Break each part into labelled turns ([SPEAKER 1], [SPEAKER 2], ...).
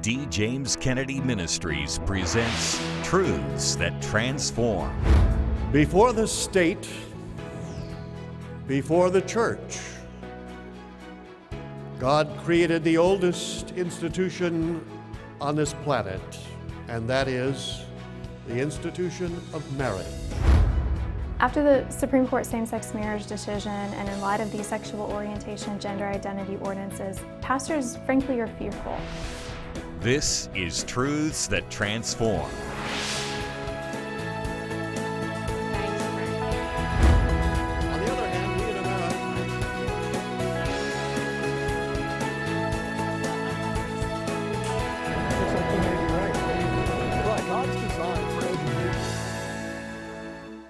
[SPEAKER 1] D. James Kennedy Ministries presents Truths That Transform.
[SPEAKER 2] Before the state, before the church, God created the oldest institution on this planet, and that is the institution of marriage.
[SPEAKER 3] After the Supreme Court same-sex marriage decision, and in light of the sexual orientation, gender identity ordinances, pastors frankly are fearful.
[SPEAKER 1] This is Truths That Transform.
[SPEAKER 2] On the other hand, we in America... God's design for education.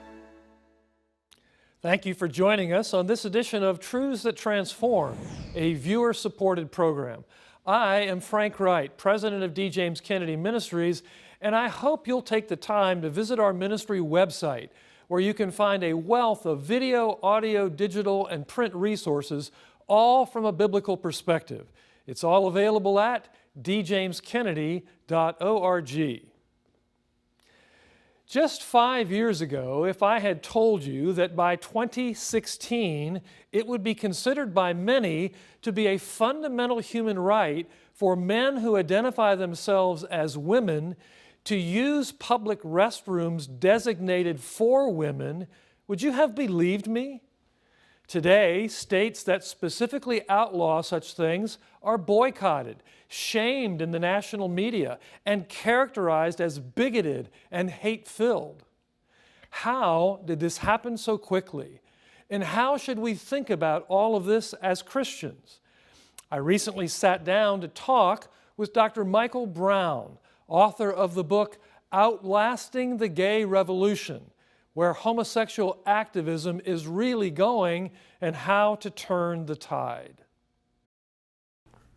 [SPEAKER 4] Thank you for joining us on this edition of Truths That Transform, a viewer-supported program. I am Frank Wright, president of D. James Kennedy Ministries, and I hope you'll take the time to visit our ministry website, where you can find a wealth of video, audio, digital, and print resources, all from a biblical perspective. It's all available at djameskennedy.org. Just 5 years ago, if I had told you that by 2016, it would be considered by many to be a fundamental human right for men who identify themselves as women to use public restrooms designated for women, would you have believed me? Today, states that specifically outlaw such things are boycotted, shamed in the national media, and characterized as bigoted and hate-filled. How did this happen so quickly? And how should we think about all of this as Christians? I recently sat down to talk with Dr. Michael Brown, author of the book Outlasting the Gay Revolution, where homosexual activism is really going and how to turn the tide.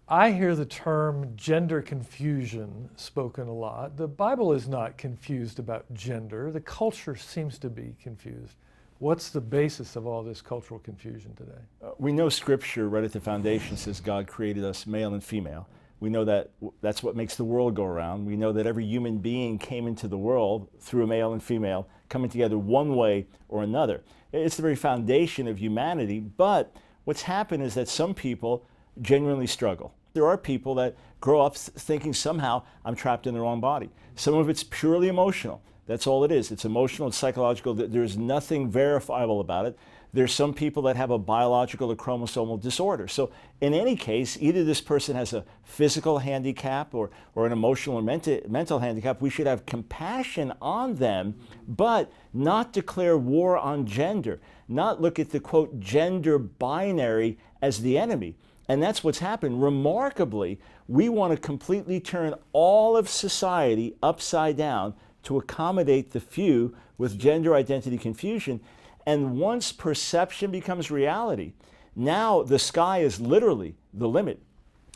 [SPEAKER 4] I hear the term gender confusion spoken a lot. The Bible is not confused about gender. The culture seems to be confused. What's the basis of all this cultural confusion today?
[SPEAKER 5] We know Scripture right at the foundation says God created us male and female. We know that that's what makes the world go around. We know that every human being came into the world through a male and female coming together one way or another. It's the very foundation of humanity, but what's happened is that some people genuinely struggle. There are people that grow up thinking somehow I'm trapped in the wrong body. Some of it's purely emotional. That's all it is. It's emotional, it's psychological. There's nothing verifiable about it. There's some people that have a biological or chromosomal disorder. So in any case, either this person has a physical handicap or an emotional or mental handicap. We should have compassion on them, but not declare war on gender, not look at the, quote, gender binary as the enemy. And that's what's happened. Remarkably, we want to completely turn all of society upside down to accommodate the few with gender identity confusion. And once perception becomes reality, now the sky is literally the limit.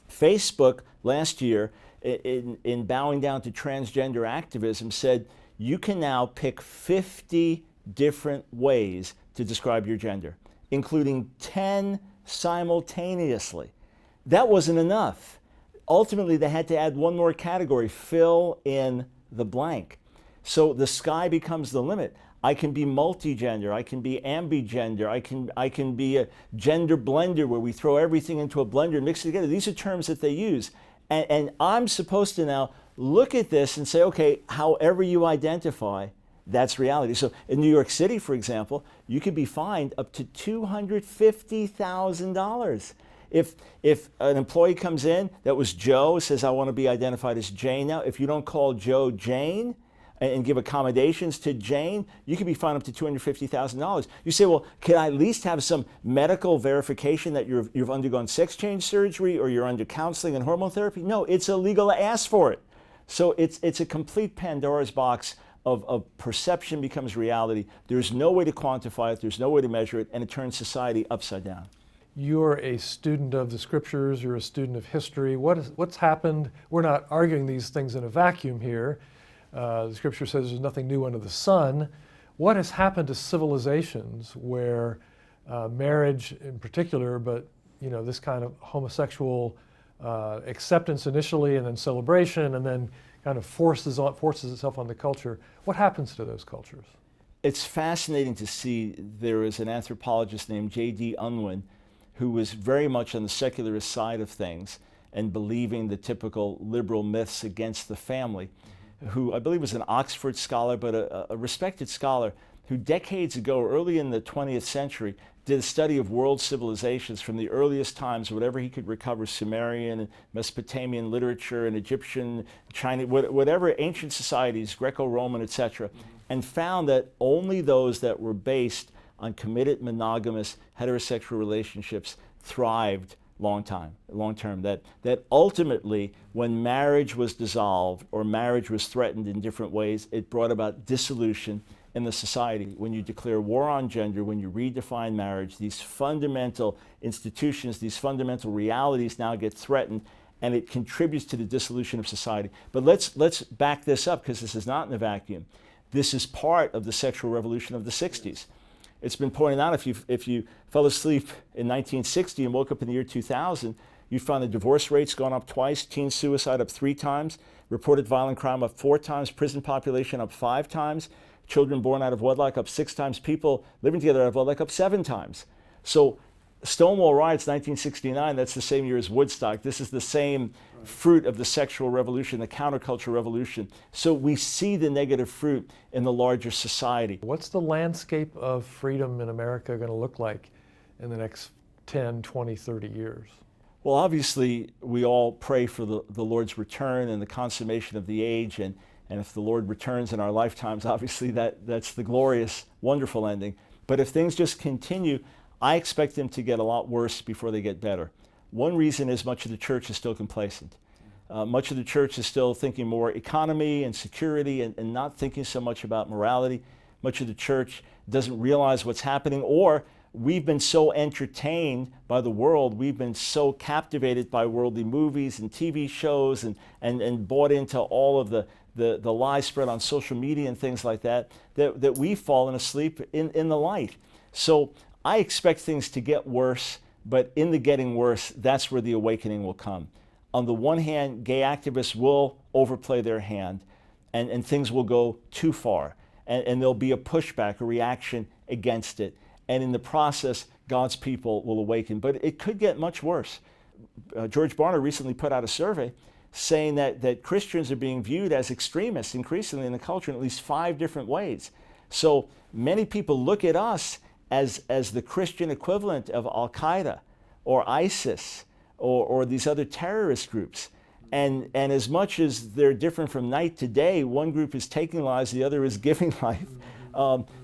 [SPEAKER 5] Facebook last year, in bowing down to transgender activism, said you can now pick 50 different ways to describe your gender, including 10 simultaneously. That wasn't enough. Ultimately, they had to add one more category, fill in the blank. So the sky becomes the limit. I can be multigender, I can be ambigender, I can be a gender blender where we throw everything into a blender and mix it together. These are terms that they use. And I'm supposed to now look at this and say, okay, however you identify, that's reality. So in New York City, for example, you could be fined up to $250,000. If an employee comes in that was Joe, says, I want to be identified as Jane now, if you don't call Joe Jane and give accommodations to Jane, you could be fined up to $250,000. You say, well, can I at least have some medical verification that you've undergone sex change surgery or you're under counseling and hormone therapy? No, it's illegal to ask for it. So it's a complete Pandora's box of perception becomes reality. There's no way to quantify it, there's no way to measure it, and it turns society upside down.
[SPEAKER 4] You're a student of the Scriptures, you're a student of history. What's happened? We're not arguing these things in a vacuum here. The Scripture says there's nothing new under the sun. What has happened to civilizations where marriage in particular, but this kind of homosexual acceptance initially and then celebration and then kind of forces itself on the culture. What happens to those cultures?
[SPEAKER 5] It's fascinating to see. There is an anthropologist named J.D. Unwin who was very much on the secularist side of things and believing the typical liberal myths against the family, who I believe was an Oxford scholar, but a respected scholar, who decades ago, early in the 20th century, did a study of world civilizations from the earliest times, whatever he could recover, Sumerian and Mesopotamian literature and Egyptian, Chinese, whatever ancient societies, Greco-Roman, etc., and found that only those that were based on committed monogamous heterosexual relationships thrived long term. That ultimately, when marriage was dissolved or marriage was threatened in different ways, it brought about dissolution in the society. When you declare war on gender, when you redefine marriage, these fundamental institutions, these fundamental realities now get threatened, and it contributes to the dissolution of society. But let's back this up, because this is not in a vacuum. This is part of the sexual revolution of the 60s. It's been pointed out, if you fell asleep in 1960 and woke up in the year 2000, you found the divorce rates gone up twice, teen suicide up 3 times, reported violent crime up 4 times, prison population up 5 times, children born out of wedlock up 6 times, people living together out of wedlock up 7 times. So Stonewall riots 1969, that's the same year as Woodstock. This is the same fruit of the sexual revolution, the counterculture revolution. So we see the negative fruit in the larger society.
[SPEAKER 4] What's the landscape of freedom in America going to look like in the next 10, 20, 30 years?
[SPEAKER 5] Well, obviously, we all pray for the Lord's return and the consummation of the age, and if the Lord returns in our lifetimes, obviously that's the glorious, wonderful ending. But if things just continue, I expect them to get a lot worse before they get better. One reason is much of the church is still complacent. Much of the church is still thinking more economy and security and not thinking so much about morality. Much of the church doesn't realize what's happening, or we've been so entertained by the world, we've been so captivated by worldly movies and TV shows and bought into all of the lies spread on social media and things like that we've fallen asleep in the light. So I expect things to get worse, but in the getting worse, that's where the awakening will come. On the one hand, gay activists will overplay their hand, and things will go too far, and there'll be a pushback, a reaction against it. And in the process, God's people will awaken. But it could get much worse. George Barna recently put out a survey saying that Christians are being viewed as extremists increasingly in the culture in at least 5 different ways. So many people look at us as the Christian equivalent of Al-Qaeda or ISIS or these other terrorist groups. And as much as they're different from night to day, one group is taking lives, the other is giving life.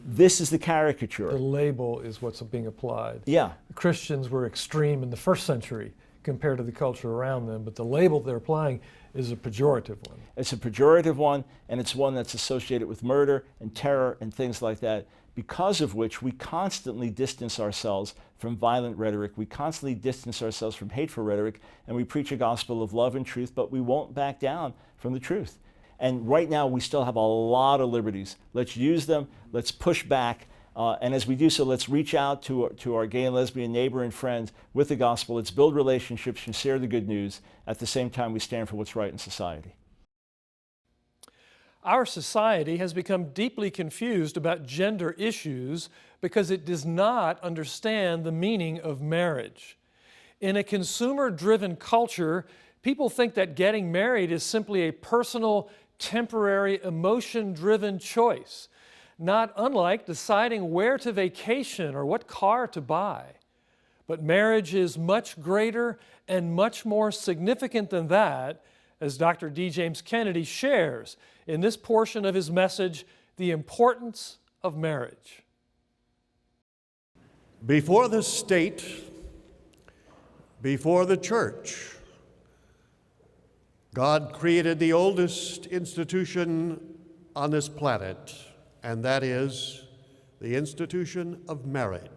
[SPEAKER 5] This is the caricature.
[SPEAKER 4] The label is what's being applied.
[SPEAKER 5] Yeah.
[SPEAKER 4] Christians were extreme in the first century compared to the culture around them, but the label they're applying is a pejorative one.
[SPEAKER 5] It's a pejorative one, and it's one that's associated with murder and terror and things like that, because of which we constantly distance ourselves from violent rhetoric. We constantly distance ourselves from hateful rhetoric, and we preach a gospel of love and truth, but we won't back down from the truth. And right now, we still have a lot of liberties. Let's use them. Let's push back. And as we do so, let's reach out to our gay and lesbian neighbor and friends with the gospel. Let's build relationships and share the good news. At the same time, we stand for what's right in society.
[SPEAKER 4] Our society has become deeply confused about gender issues because it does not understand the meaning of marriage. In a consumer-driven culture, people think that getting married is simply a personal, temporary, emotion-driven choice, not unlike deciding where to vacation or what car to buy. But marriage is much greater and much more significant than that, as Dr. D. James Kennedy shares in this portion of his message, The Importance of Marriage.
[SPEAKER 2] Before the state, before the church, God created the oldest institution on this planet, and that is the institution of marriage.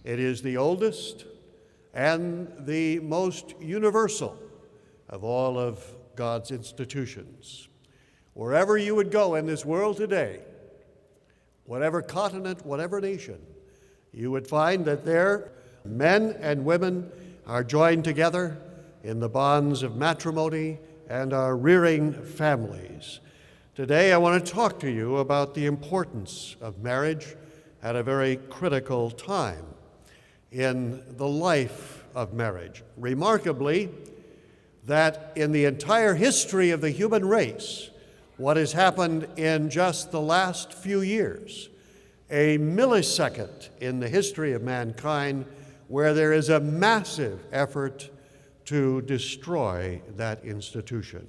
[SPEAKER 2] It is the oldest and the most universal of all of God's institutions. Wherever you would go in this world today, whatever continent, whatever nation, you would find that there men and women are joined together in the bonds of matrimony and are rearing families. Today I want to talk to you about the importance of marriage at a very critical time in the life of marriage. Remarkably, that in the entire history of the human race, what has happened in just the last few years, a millisecond in the history of mankind where there is a massive effort to destroy that institution,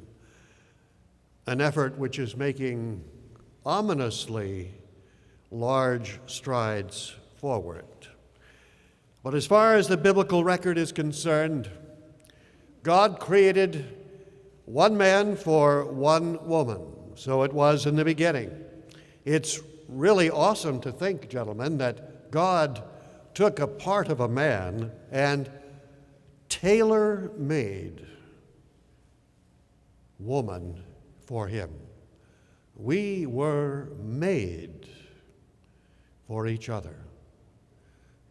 [SPEAKER 2] an effort which is making ominously large strides forward. But as far as the biblical record is concerned, God created one man for one woman. So it was in the beginning. It's really awesome to think, gentlemen, that God took a part of a man and tailor-made woman for him. We were made for each other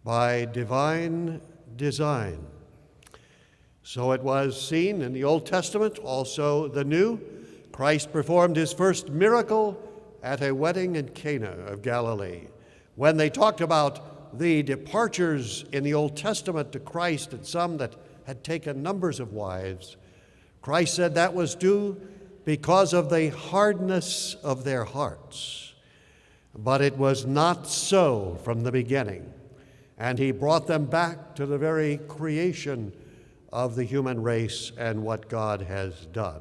[SPEAKER 2] by divine design. So it was seen in the Old Testament, also the New. Christ performed his first miracle at a wedding in Cana of Galilee. When they talked about the departures in the Old Testament to Christ and some that had taken numbers of wives, Christ said that was due because of the hardness of their hearts. But it was not so from the beginning. And he brought them back to the very creation of the human race and what God has done.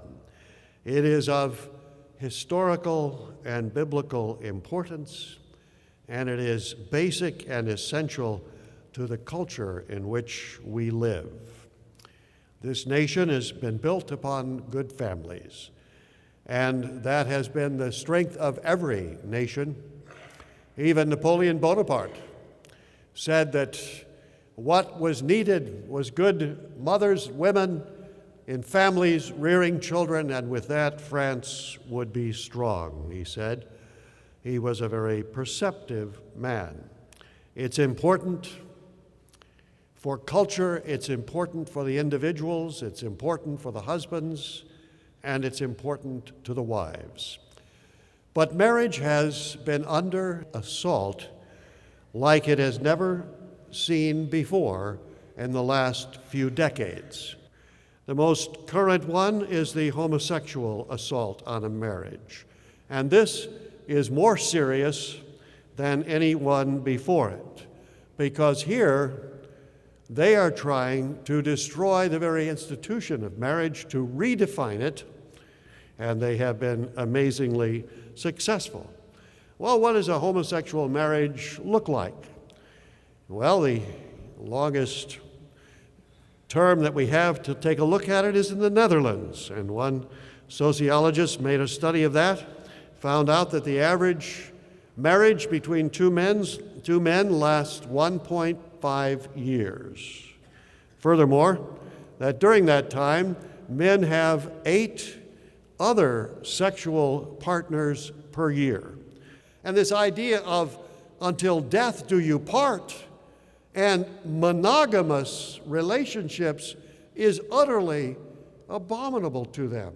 [SPEAKER 2] It is of historical and biblical importance, and it is basic and essential to the culture in which we live. This nation has been built upon good families, and that has been the strength of every nation. Even Napoleon Bonaparte said that what was needed was good mothers, women, in families rearing children, and with that France would be strong, he said. He was a very perceptive man. It's important for culture, it's important for the individuals, it's important for the husbands, and it's important to the wives. But marriage has been under assault like it has never seen before in the last few decades. The most current one is the homosexual assault on a marriage. And this is more serious than any one before it, because here they are trying to destroy the very institution of marriage, to redefine it, and they have been amazingly successful. Well, what does a homosexual marriage look like? Well, the longest term that we have to take a look at it is in the Netherlands, and one sociologist made a study of that, found out that the average marriage between two men lasts 1.5 years. Furthermore, that during that time, men have 8 other sexual partners per year. And this idea of until death do you part and monogamous relationships is utterly abominable to them.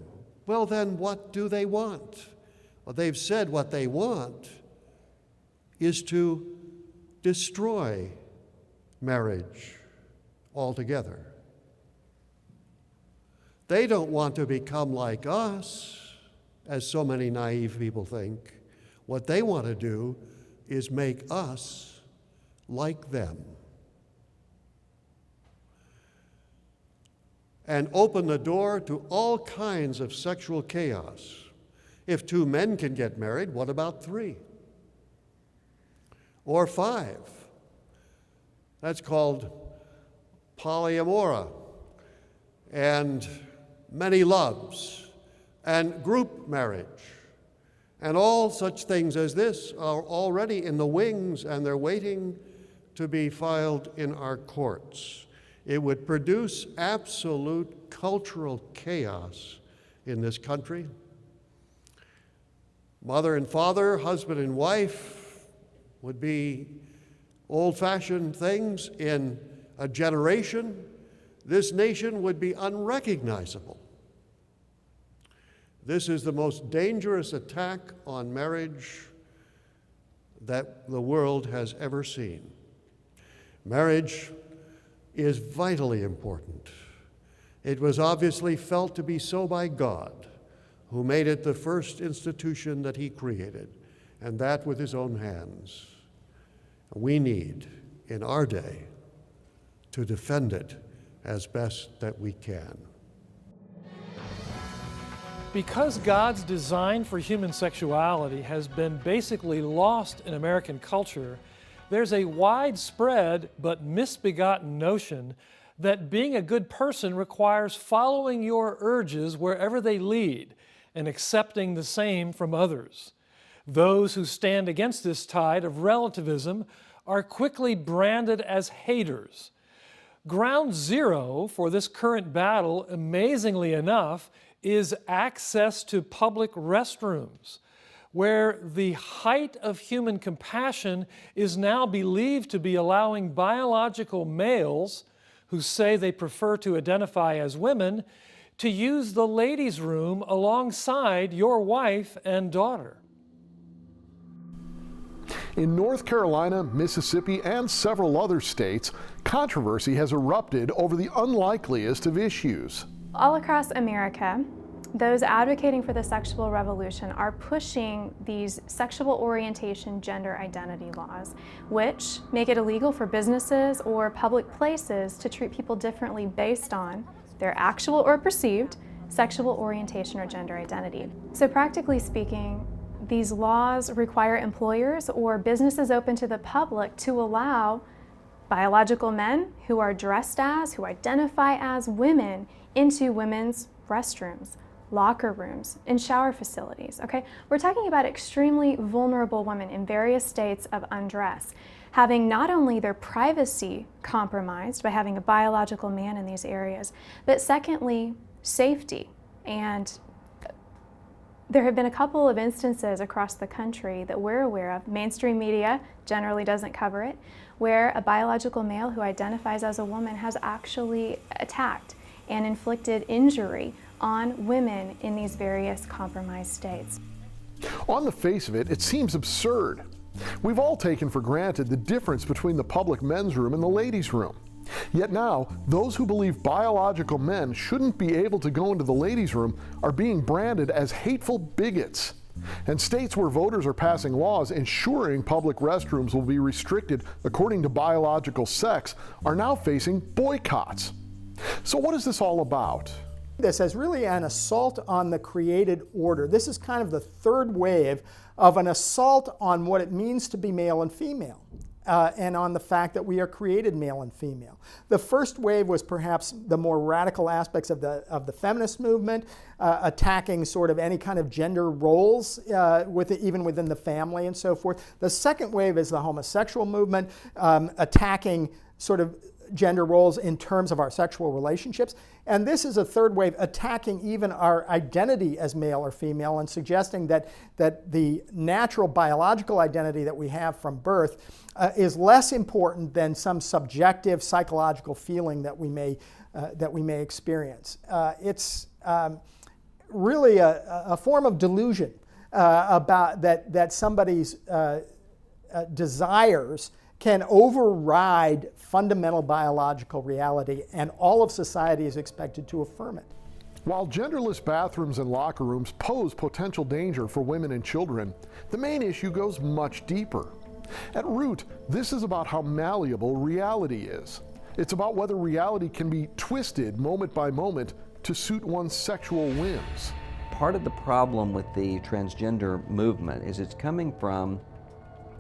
[SPEAKER 2] Well, then what do they want? Well, they've said what they want is to destroy marriage altogether. They don't want to become like us, as so many naive people think. What they want to do is make us like them and open the door to all kinds of sexual chaos. If 2 men can get married, what about 3? Or 5? That's called polyamora, and many loves, and group marriage, and all such things as this are already in the wings, and they're waiting to be filed in our courts. It would produce absolute cultural chaos in this country. Mother and father, husband and wife would be old-fashioned things in a generation. this nation would be unrecognizable. This is the most dangerous attack on marriage that the world has ever seen. Marriage is vitally important. It was obviously felt to be so by God, who made it the first institution that He created, and that with His own hands. We need, in our day, to defend it as best that we can.
[SPEAKER 4] Because God's design for human sexuality has been basically lost in American culture, there's a widespread but misbegotten notion that being a good person requires following your urges wherever they lead and accepting the same from others. Those who stand against this tide of relativism are quickly branded as haters. Ground zero for this current battle, amazingly enough, is access to public restrooms, where the height of human compassion is now believed to be allowing biological males who say they prefer to identify as women to use the ladies' room alongside your wife and daughter.
[SPEAKER 6] In North Carolina, Mississippi, and several other states, controversy has erupted over the unlikeliest of issues.
[SPEAKER 3] All across America, those advocating for the sexual revolution are pushing these sexual orientation, gender identity laws, which make it illegal for businesses or public places to treat people differently based on their actual or perceived sexual orientation or gender identity. So practically speaking, these laws require employers or businesses open to the public to allow biological men who are dressed as, who identify as women into women's restrooms, locker rooms, and shower facilities, okay? We're talking about extremely vulnerable women in various states of undress, having not only their privacy compromised by having a biological man in these areas, but secondly, safety. And there have been a couple of instances across the country that we're aware of, mainstream media generally doesn't cover it, where a biological male who identifies as a woman has actually attacked and inflicted injury on women in these various compromised states.
[SPEAKER 6] On the face of it, it seems absurd. We've all taken for granted the difference between the public men's room and the ladies' room. Yet now, those who believe biological men shouldn't be able to go into the ladies' room are being branded as hateful bigots. And states where voters are passing laws ensuring public restrooms will be restricted according to biological sex are now facing boycotts. So what is this all about?
[SPEAKER 7] This is really an assault on the created order. This is kind of the third wave of an assault on what it means to be male and female. And on the fact that we are created male and female. The first wave was perhaps the more radical aspects of the feminist movement, attacking sort of any kind of gender roles, even within the family and so forth. The second wave is the homosexual movement, attacking sort of gender roles in terms of our sexual relationships. And this is a third wave attacking even our identity as male or female and suggesting that the natural biological identity that we have from birth is less important than some subjective psychological feeling that we may experience. It's really a form of delusion about that somebody's desires can override fundamental biological reality, and all of society is expected to affirm it.
[SPEAKER 6] While genderless bathrooms and locker rooms pose potential danger for women and children, the main issue goes much deeper. At root, this is about how malleable reality is. It's about whether reality can be twisted moment by moment to suit one's sexual whims.
[SPEAKER 8] Part of the problem with the transgender movement is it's coming from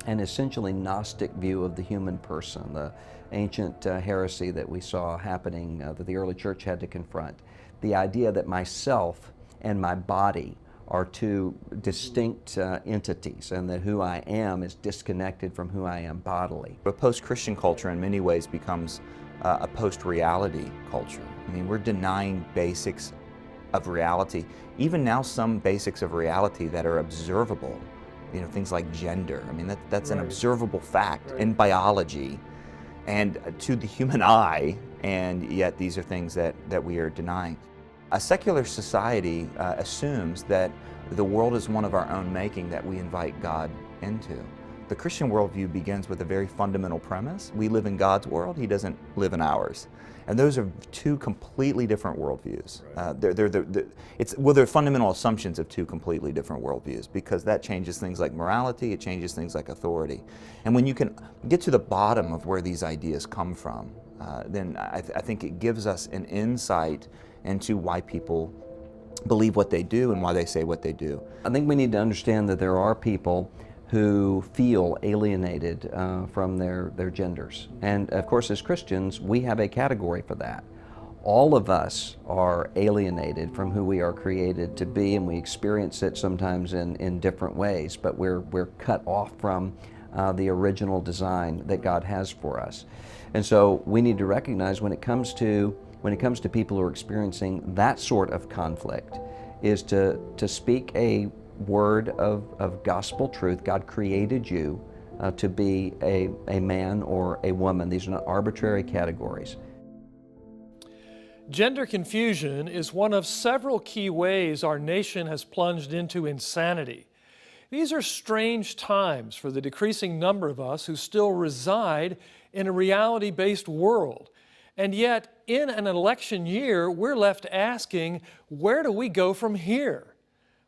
[SPEAKER 8] an essentially Gnostic view of the human person, the ancient heresy that we saw happening that the early church had to confront. The idea that myself and my body are two distinct entities, and that who I am is disconnected from who I am bodily.
[SPEAKER 9] A post-Christian culture in many ways becomes a post-reality culture. I mean, we're denying basics of reality. Even now, some basics of reality that are observable. You know, things like gender. I mean, that's an observable fact in biology and to the human eye and yet these are things that we are denying. A secular society assumes that the world is one of our own making that we invite God into. The Christian worldview begins with a very fundamental premise. We live in God's world, He doesn't live in ours. And those are two completely different worldviews. They're fundamental assumptions of two completely different worldviews, because that changes things like morality, it changes things like authority. And when you can get to the bottom of where these ideas come from, then I think it gives us an insight into why people believe what they do and why they say what they do.
[SPEAKER 8] I think we need to understand that there are people who feel alienated from their genders. And of course, as Christians, we have a category for that. All of us are alienated from who we are created to be, and we experience it sometimes in different ways, but we're cut off from the original design that God has for us. And so we need to recognize when it comes to people who are experiencing that sort of conflict, is to speak a word of gospel truth. God created you to be a man or a woman. These are not arbitrary categories.
[SPEAKER 4] Gender confusion is one of several key ways our nation has plunged into insanity. These are strange times for the decreasing number of us who still reside in a reality-based world. And yet, in an election year, we're left asking, where do we go from here?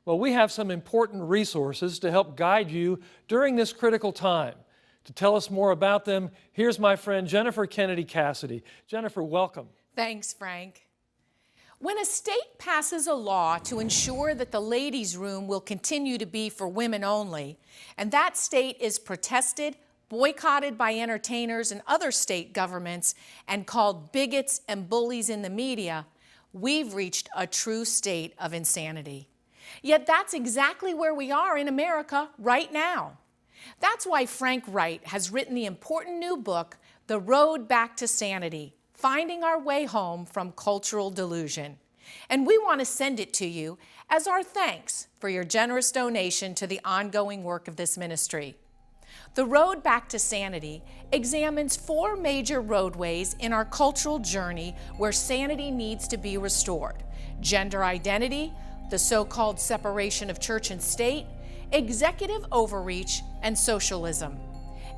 [SPEAKER 4] Well, we have some important resources to help guide you during this critical time. To tell us more about them, here's my friend Jennifer Kennedy Cassidy. Jennifer, welcome.
[SPEAKER 10] Thanks, Frank. When a state passes a law to ensure that the ladies' room will continue to be for women only, and that state is protested, boycotted by entertainers and other state governments, and called bigots and bullies in the media, we've reached a true state of insanity. Yet that's exactly where we are in America right now. That's why Frank Wright has written the important new book, The Road Back to Sanity, Finding Our Way Home from Cultural Delusion. And we want to send it to you as our thanks for your generous donation to the ongoing work of this ministry. The Road Back to Sanity examines 4 major roadways in our cultural journey where sanity needs to be restored: gender identity, the so-called separation of church and state, executive overreach, and socialism.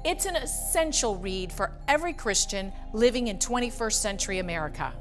[SPEAKER 10] It's an essential read for every Christian living in 21st century America.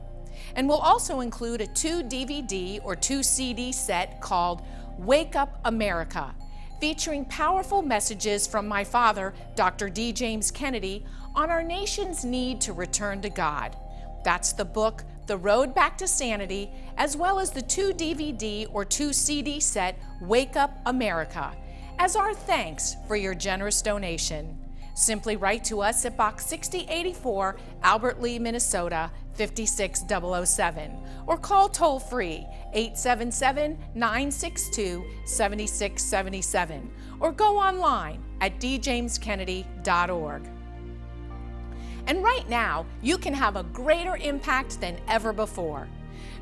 [SPEAKER 10] And we'll also include a 2-DVD or 2-CD set called Wake Up America, featuring powerful messages from my father, Dr. D. James Kennedy, on our nation's need to return to God. That's the book, The Road Back to Sanity, as well as the 2-DVD or 2-CD set, Wake Up America, as our thanks for your generous donation. Simply write to us at Box 6084, Albert Lea, Minnesota, 56007, or call toll-free 877-962-7677, or go online at djameskennedy.org. And right now, you can have a greater impact than ever before.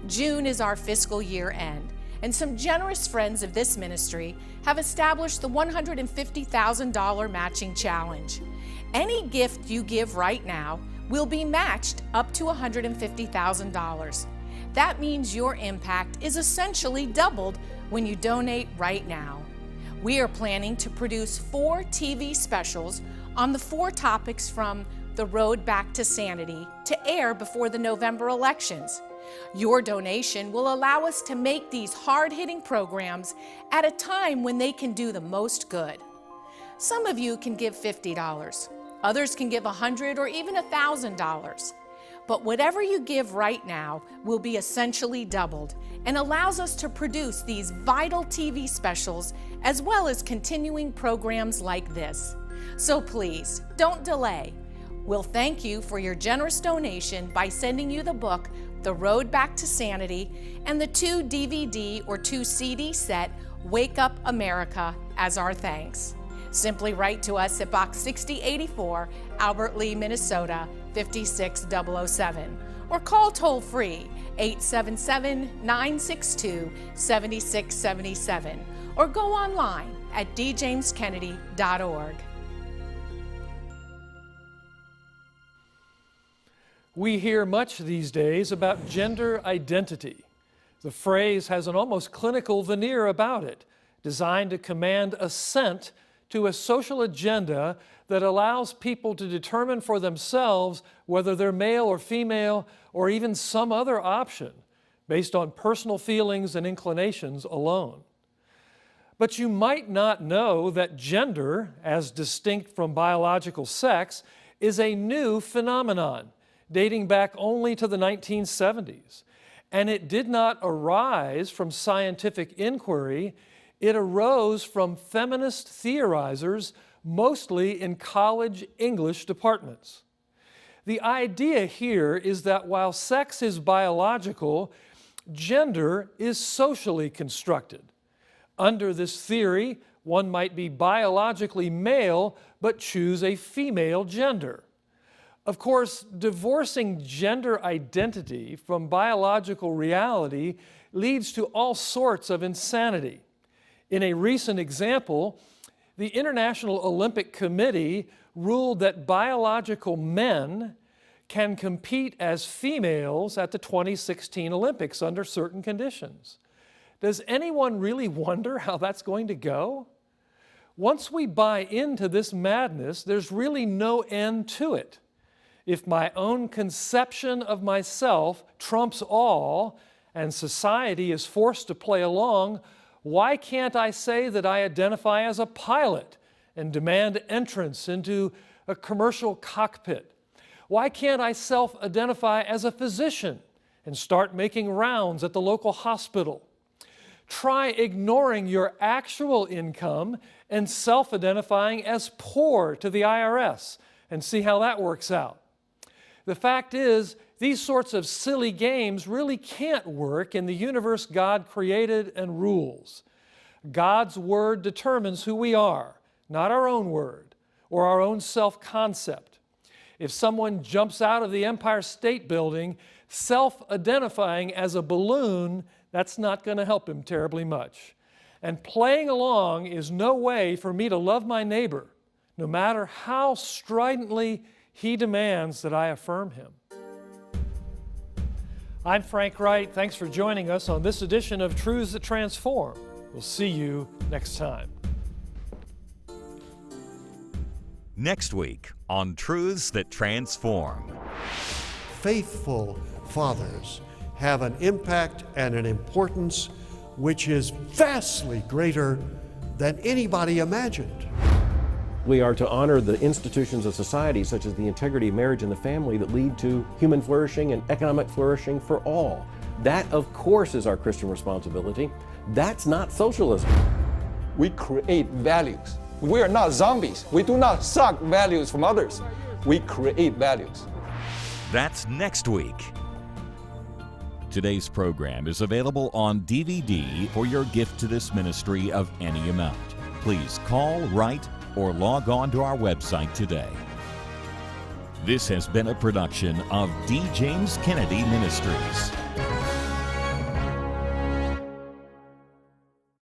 [SPEAKER 10] June is our fiscal year end, and some generous friends of this ministry have established the $150,000 matching challenge. Any gift you give right now will be matched up to $150,000. That means your impact is essentially doubled when you donate right now. We are planning to produce 4 TV specials on the 4 topics from The Road Back to Sanity to air before the November elections. Your donation will allow us to make these hard-hitting programs at a time when they can do the most good. Some of you can give $50, others can give $100 or even $1,000. But whatever you give right now will be essentially doubled and allows us to produce these vital TV specials as well as continuing programs like this. So please, don't delay. We'll thank you for your generous donation by sending you the book, The Road Back to Sanity, and the 2-DVD or 2-CD set, Wake Up America, as our thanks. Simply write to us at Box 6084, Albert Lea, Minnesota, 56007, or call toll-free 877-962-7677, or go online at djameskennedy.org.
[SPEAKER 4] We hear much these days about gender identity. The phrase has an almost clinical veneer about it, designed to command assent to a social agenda that allows people to determine for themselves whether they're male or female or even some other option based on personal feelings and inclinations alone. But you might not know that gender, as distinct from biological sex, is a new phenomenon dating back only to the 1970s. And it did not arise from scientific inquiry. It arose from feminist theorizers, mostly in college English departments. The idea here is that while sex is biological, gender is socially constructed. Under this theory, one might be biologically male but choose a female gender. Of course, divorcing gender identity from biological reality leads to all sorts of insanity. In a recent example, the International Olympic Committee ruled that biological men can compete as females at the 2016 Olympics under certain conditions. Does anyone really wonder how that's going to go? Once we buy into this madness, there's really no end to it. If my own conception of myself trumps all and society is forced to play along, why can't I say that I identify as a pilot and demand entrance into a commercial cockpit? Why can't I self-identify as a physician and start making rounds at the local hospital? Try ignoring your actual income and self-identifying as poor to the IRS and see how that works out. The fact is, these sorts of silly games really can't work in the universe God created and rules. God's word determines who we are, not our own word or our own self-concept. If someone jumps out of the Empire State Building self-identifying as a balloon, that's not going to help him terribly much. And playing along is no way for me to love my neighbor, no matter how stridently he demands that I affirm him. I'm Frank Wright. Thanks for joining us on this edition of Truths That Transform. We'll see you next time.
[SPEAKER 1] Next week on Truths That Transform.
[SPEAKER 2] Faithful fathers have an impact and an importance which is vastly greater than anybody imagined.
[SPEAKER 11] We are to honor the institutions of society, such as the integrity of marriage and the family, that lead to human flourishing and economic flourishing for all. That, of course, is our Christian responsibility. That's not socialism.
[SPEAKER 12] We create values. We are not zombies. We do not suck values from others. We create values.
[SPEAKER 1] That's next week. Today's program is available on DVD for your gift to this ministry of any amount. Please call, write, or log on to our website today. This has been a production of D. James Kennedy Ministries.